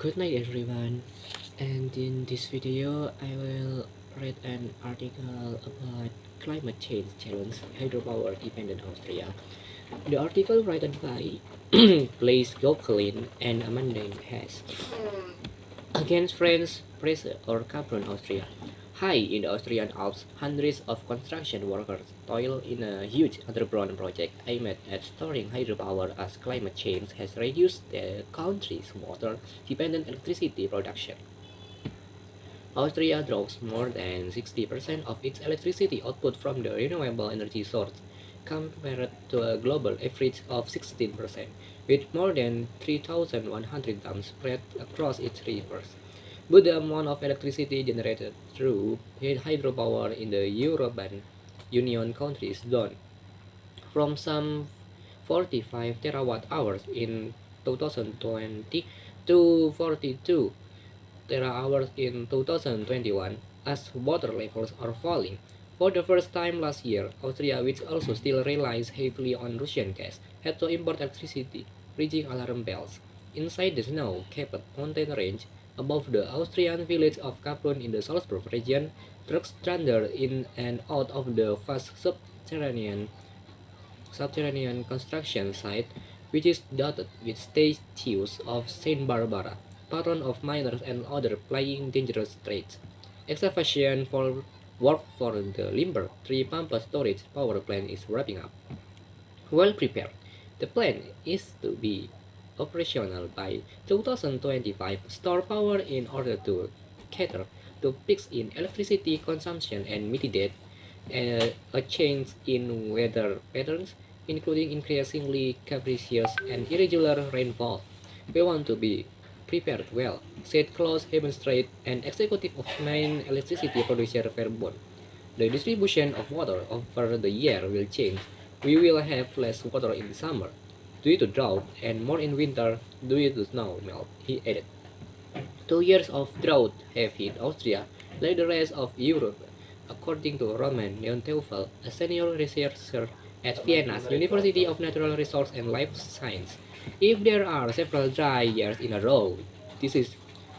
Good night everyone, and in this video I will read an article about climate change challenge hydropower dependent Austria. The article written by Blaise Gauquelin and Amanda Hess. Against French pressure or carbon Austria. High in the Austrian Alps, hundreds of construction workers toil in a huge underground project aimed at storing hydropower as climate change has reduced the country's water-dependent electricity production. Austria draws more than 60% of its electricity output from the renewable energy source, compared to a global average of 16%, with more than 3,100 dams spread across its rivers. But the amount of electricity generated through hydropower in the European Union countries down from some 45 terawatt hours in 2020 to 42 terawatt-hours in 2021 as water levels are falling. For the first time last year, Austria, which also still relies heavily on Russian gas, had to import electricity, reaching alarm bells. Inside the snow-capped mountain range, above the Austrian village of Kaprun in the Salzburg region, trucks thundered in and out of the vast subterranean construction site, which is dotted with statues of Saint Barbara, patron of miners and other plying dangerous trades. Excavation for work for the Limber Tree Pampa storage power plant is wrapping up. Well prepared, the plant is to be operational by 2025, store power in order to cater to peaks in electricity consumption and mitigate a change in weather patterns, including increasingly capricious and irregular rainfall. We want to be prepared well, said Klaus Hebenstreit, an executive of main electricity producer Verbund. The distribution of water over the year will change. We will have less water in summer due to drought and more in winter due to snow melt, he added. 2 years of drought have hit Austria like the rest of Europe, according to Roman Leonteufel, a senior researcher at Vienna's University of Natural Resources and Life Science. If there are several dry years in a row,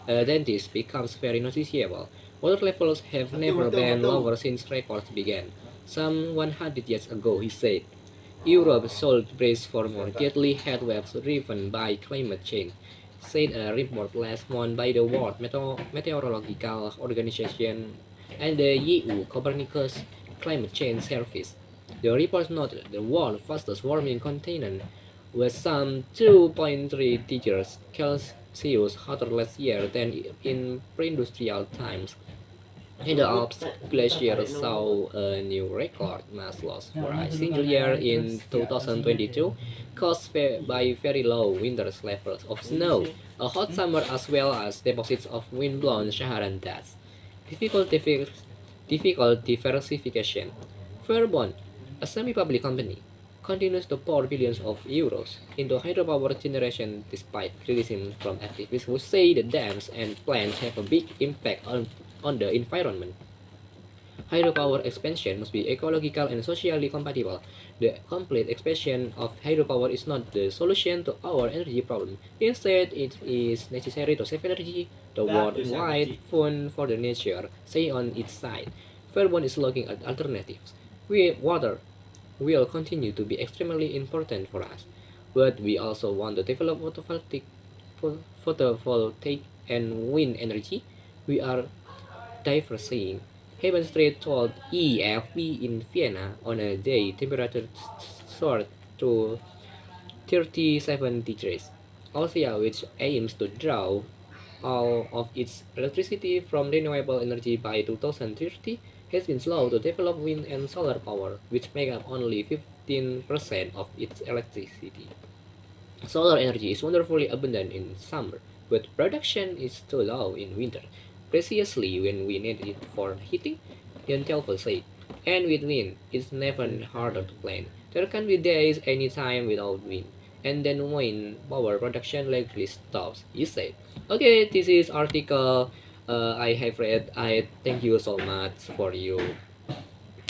then this becomes very noticeable. Water levels have never been lower since records began. Some 100 years ago, he said. Europe should brace for more deadly heatwaves driven by climate change, said a report last month by the World Meteorological Organization and the EU Copernicus Climate Change Service. The report noted the world's fastest warming continent was some 2.3 degrees Celsius hotter last year than in pre-industrial times. In the Alps, glaciers saw a new record mass loss for a single year in 2022, caused by very low winter levels of snow, a hot summer as well as deposits of wind-blown Saharan dust. Difficult diversification. Verbund, a semi-public company, continues to pour billions of euros into hydropower generation despite criticism from activists who say the dams and plants have a big impact on the environment. Hydropower expansion must be ecological and socially compatible. The complete expansion of hydropower is not the solution to our energy problem. Instead, it is necessary to save energy. The worldwide fund for the nature say on its side. Verbund is looking at alternatives. Water will continue to be extremely important for us, but we also want to develop photovoltaic and wind energy. We are diversifying. Street told EFP in Vienna on a day temperature soared to 37 degrees. Austria, which aims to draw all of its electricity from renewable energy by 2030, has been slow to develop wind and solar power, which make up only 15% of its electricity. Solar energy is wonderfully abundant in summer, but production is too low in winter, precisely when we need it for heating, Jan Telfel said. And with wind, it's never harder to plan. There can be days anytime without wind, and then when power production likely stops, he said. Okay, this is article I have read. I thank you so much for you